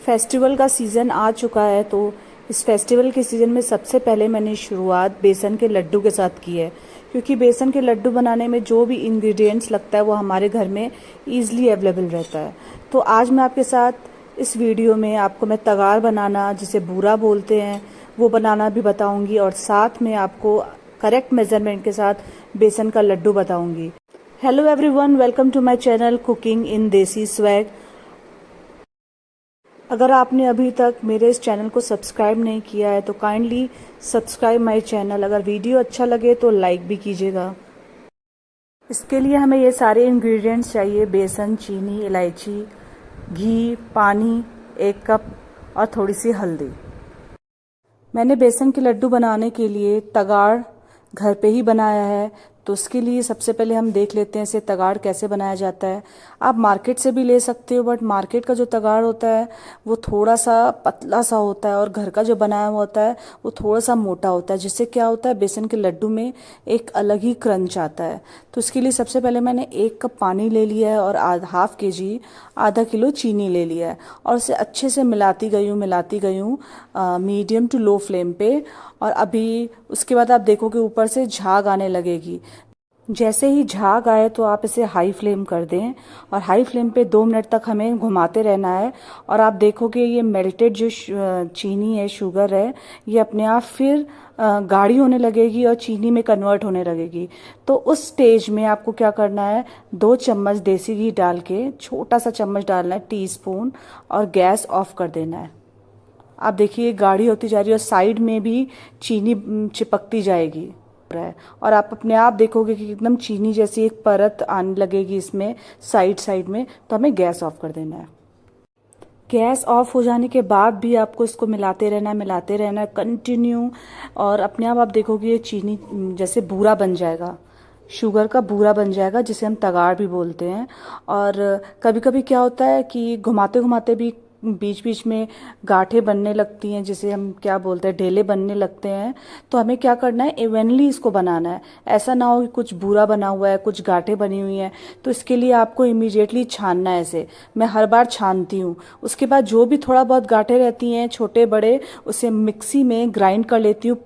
Festival का season आ चुका है, तो इस फेस्टिवल के सीज़न में सबसे पहले मैंने शुरुआत बेसन के लड्डू के साथ की है, क्योंकि बेसन के लड्डू बनाने में जो भी इंग्रेडिएंट्स लगता है वो हमारे घर में ईज़िली अवेलेबल रहता है। तो आज मैं आपके साथ इस वीडियो में आपको मैं तगाड़ बनाना, जिसे बूरा बोलते हैं, वो बनाना भी बताऊंगी और साथ में आपको करेक्ट मेजरमेंट के साथ बेसन का लड्डू बताऊंगी। Hello everyone, welcome to my channel cooking in desi swag. अगर आपने अभी तक मेरे इस चैनल को सब्सक्राइब नहीं किया है तो काइंडली सब्सक्राइब माय चैनल। अगर वीडियो अच्छा लगे तो लाइक भी कीजिएगा। इसके लिए हमें ये सारे इंग्रेडिएंट्स चाहिए: बेसन, चीनी, इलायची, घी, पानी 1 कप और थोड़ी सी हल्दी। मैंने बेसन के लड्डू बनाने के लिए तगाड़ घर पे ही बनाया है, तो उसके लिए सबसे पहले हम देख लेते हैं इसे तगाड़ कैसे बनाया जाता है। आप मार्केट से भी ले सकते हो, बट मार्केट का जो तगाड़ होता है वो थोड़ा सा पतला सा होता है और घर का जो बनाया हुआ होता है वो थोड़ा सा मोटा होता है, जिससे क्या होता है बेसन के लड्डू में एक अलग ही क्रंच आता है। तो इसके लिए सबसे पहले मैंने 1 कप पानी ले लिया है और ½ kg आधा किलो चीनी ले लिया है और उसे अच्छे से मिलाती गई हूँ मीडियम टू लो फ्लेम पे। और अभी उसके बाद आप देखोगे ऊपर से झाग आने लगेगी। जैसे ही झाग आए तो आप इसे हाई फ्लेम कर दें और हाई फ्लेम पे 2 मिनट तक हमें घुमाते रहना है। और आप देखोगे ये मेल्टेड जो चीनी है, शुगर है, ये अपने आप फिर गाढ़ी होने लगेगी और चीनी में कन्वर्ट होने लगेगी। तो उस स्टेज में आपको क्या करना है, 2 चम्मच देसी घी डाल के, छोटा सा चम्मच डालना है, टीस्पून, और गैस ऑफ कर देना है। आप देखिए गाढ़ी होती जा रही है और साइड में भी चीनी चिपकती जाएगी और आप अपने आप देखोगे कि एकदम चीनी जैसी एक परत आने लगेगी इसमें साइड में। तो हमें गैस ऑफ कर देना है। गैस ऑफ हो जाने के बाद भी आपको इसको मिलाते रहना है कंटिन्यू। और अपने आप देखोगे ये चीनी जैसे बूरा बन जाएगा, शुगर का बूरा बन जाएगा, जिसे हम तगाड़ भी बोलते हैं। और कभी कभी क्या होता है कि घुमाते घुमाते भी बीच बीच में गांठें बनने लगती हैं, जिसे हम क्या बोलते हैं, ढेले बनने लगते हैं। तो हमें क्या करना है, इवनली इसको बनाना है। ऐसा ना हो कि कुछ बूरा बना हुआ है, कुछ गांठें बनी हुई हैं। तो इसके लिए आपको इमीडिएटली छानना है इसे। मैं हर बार छानती हूँ। उसके बाद जो भी थोड़ा बहुत गांठें रहती हैं छोटे बड़े, उसे मिक्सी में ग्राइंड कर लेती हूँ।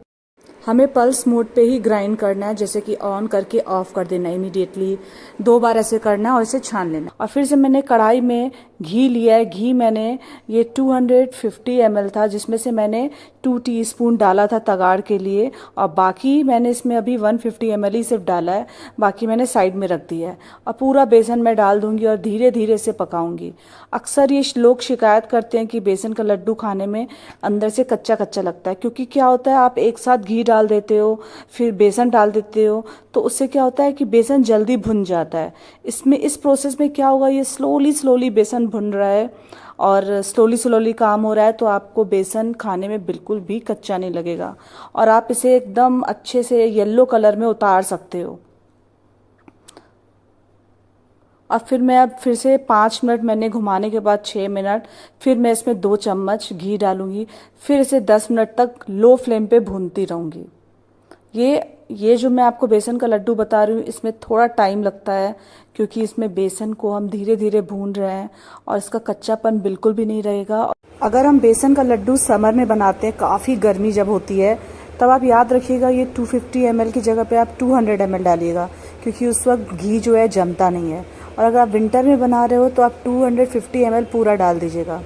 हमें पल्स मोड पे ही ग्राइंड करना है, जैसे कि ऑन करके ऑफ कर देना इमीडिएटली। 2 बार ऐसे करना है और इसे छान लेना। और फिर से मैंने कढ़ाई में घी लिया है। घी मैंने ये 250 ml था, जिसमें से मैंने 2 टीस्पून डाला था तगाड़ के लिए, और बाकी मैंने इसमें अभी 150 ml ही सिर्फ डाला है, बाकी मैंने साइड में रख दिया है। और पूरा बेसन मैं डाल दूंगी और धीरे धीरे इसे पकाऊंगी। अक्सर ये लोग शिकायत करते हैं कि बेसन का लड्डू खाने में अंदर से कच्चा कच्चा लगता है, क्योंकि क्या होता है आप एक साथ घी डाल देते हो फिर बेसन डाल देते हो, तो उससे क्या होता है कि बेसन जल्दी भुन जाता है। इस प्रोसेस में क्या होगा, ये स्लोली बेसन भुन रहा है और स्लोली काम हो रहा है, तो आपको बेसन खाने में बिल्कुल भी कच्चा नहीं लगेगा और आप इसे एकदम अच्छे से येलो कलर में उतार सकते हो। और फिर से 5 मिनट मैंने घुमाने के बाद 6 मिनट, फिर मैं इसमें 2 चम्मच घी डालूंगी। फिर इसे 10 मिनट तक लो फ्लेम पे भूनती रहूंगी। ये जो मैं आपको बेसन का लड्डू बता रही हूँ, इसमें थोड़ा टाइम लगता है, क्योंकि इसमें बेसन को हम धीरे धीरे भून रहे हैं और इसका कच्चापन बिल्कुल भी नहीं रहेगा। अगर हम बेसन का लड्डू समर में बनाते हैं, काफ़ी गर्मी जब होती है, तब आप याद रखिएगा ये 250 ml की जगह पे आप 200 ml डालिएगा, क्योंकि उस वक्त घी जो है जमता नहीं है। और अगर आप विंटर में बना रहे हो तो आप 250 ml पूरा डाल दीजिएगा।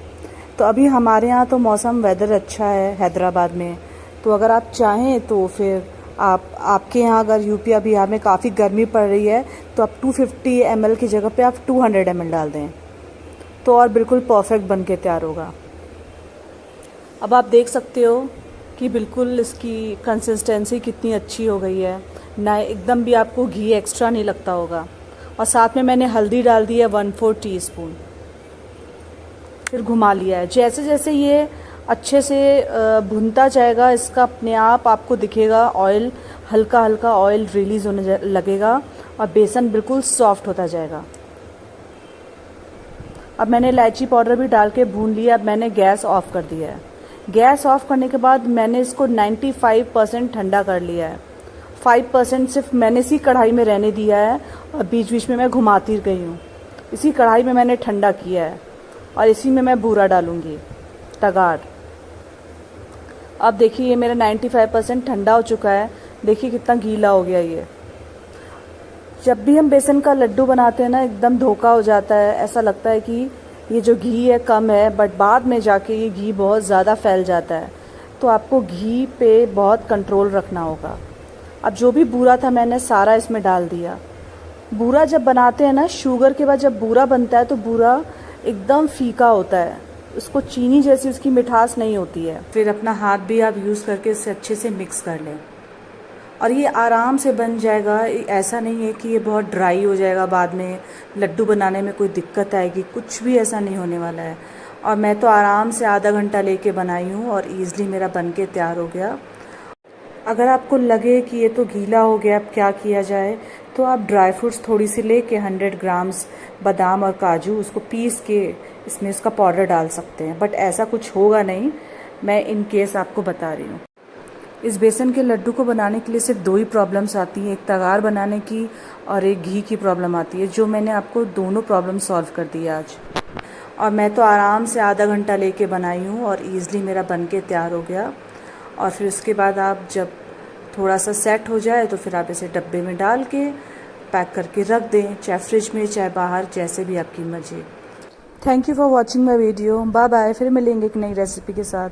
तो अभी हमारे यहाँ तो मौसम वेदर अच्छा है हैदराबाद में, तो अगर आप चाहें तो फिर आपके यहाँ अगर यूपी बिहार में काफ़ी गर्मी पड़ रही है तो आप 250 ml की जगह पे आप 200 ml डाल दें, तो और बिल्कुल परफेक्ट बन के तैयार होगा। अब आप देख सकते हो कि बिल्कुल इसकी कंसिस्टेंसी कितनी अच्छी हो गई है ना, एकदम भी आपको घी एक्स्ट्रा नहीं लगता होगा। और साथ में मैंने हल्दी डाल दी है 1/4 टीस्पून। फिर घुमा लिया है। जैसे जैसे ये अच्छे से भुनता जाएगा, इसका अपने आप आपको दिखेगा ऑयल, हल्का ऑयल रिलीज होने लगेगा और बेसन बिल्कुल सॉफ्ट होता जाएगा। अब मैंने इलायची पाउडर भी डाल के भून लिया। अब मैंने गैस ऑफ कर दिया है। गैस ऑफ करने के बाद मैंने इसको 95% ठंडा कर लिया है। 5% सिर्फ मैंने इसी कढ़ाई में रहने दिया है और बीच बीच में मैं घुमाती गई हूँ। इसी कढ़ाई में मैंने ठंडा किया है और इसी में मैं बूरा डालूंगी। तगार। अब देखिए ये मेरा 95% ठंडा हो चुका है। देखिए कितना गीला हो गया ये। जब भी हम बेसन का लड्डू बनाते हैं ना, एकदम धोखा हो जाता है। ऐसा लगता है कि ये जो घी है कम है, बट बाद में जाके ये घी बहुत ज़्यादा फैल जाता है। तो आपको घी पे बहुत कंट्रोल रखना होगा। अब जो भी बूरा था मैंने सारा इसमें डाल दिया। बूरा जब बनाते हैं ना, शुगर के बाद जब बूरा बनता है तो बूरा एकदम फीका होता है, उसको चीनी जैसी उसकी मिठास नहीं होती है। फिर अपना हाथ भी आप यूज़ करके इसे अच्छे से मिक्स कर लें और ये आराम से बन जाएगा। ऐसा नहीं है कि ये बहुत ड्राई हो जाएगा, बाद में लड्डू बनाने में कोई दिक्कत आएगी, कुछ भी ऐसा नहीं होने वाला है। और मैं तो आराम से आधा घंटा लेके बनाई हूँ और ईज़िली मेरा बन के तैयार हो गया। अगर आपको लगे कि ये तो गीला हो गया, अब क्या किया जाए, तो आप ड्राई फ्रूट्स थोड़ी सी लेके 100 ग्राम्स बादाम और काजू उसको पीस के इसमें इसका पाउडर डाल सकते हैं। बट ऐसा कुछ होगा नहीं, मैं इन केस आपको बता रही हूँ। इस बेसन के लड्डू को बनाने के लिए सिर्फ 2 ही प्रॉब्लम्स आती हैं, एक तगार बनाने की और एक घी की प्रॉब्लम आती है, जो मैंने आपको दोनों प्रॉब्लम सॉल्व कर दी आज। और मैं तो आराम से आधा घंटा लेके बनाई हूँ और ईज़िली मेरा बन के तैयार हो गया। और फिर उसके बाद आप जब थोड़ा सा सेट हो जाए तो फिर आप इसे डब्बे में डाल के पैक करके रख दें, चाहे फ्रिज में चाहे बाहर, जैसे भी आपकी मर्जी। Thank you for watching my video. Bye bye. फिर मिलेंगे एक नई रेसिपी के साथ।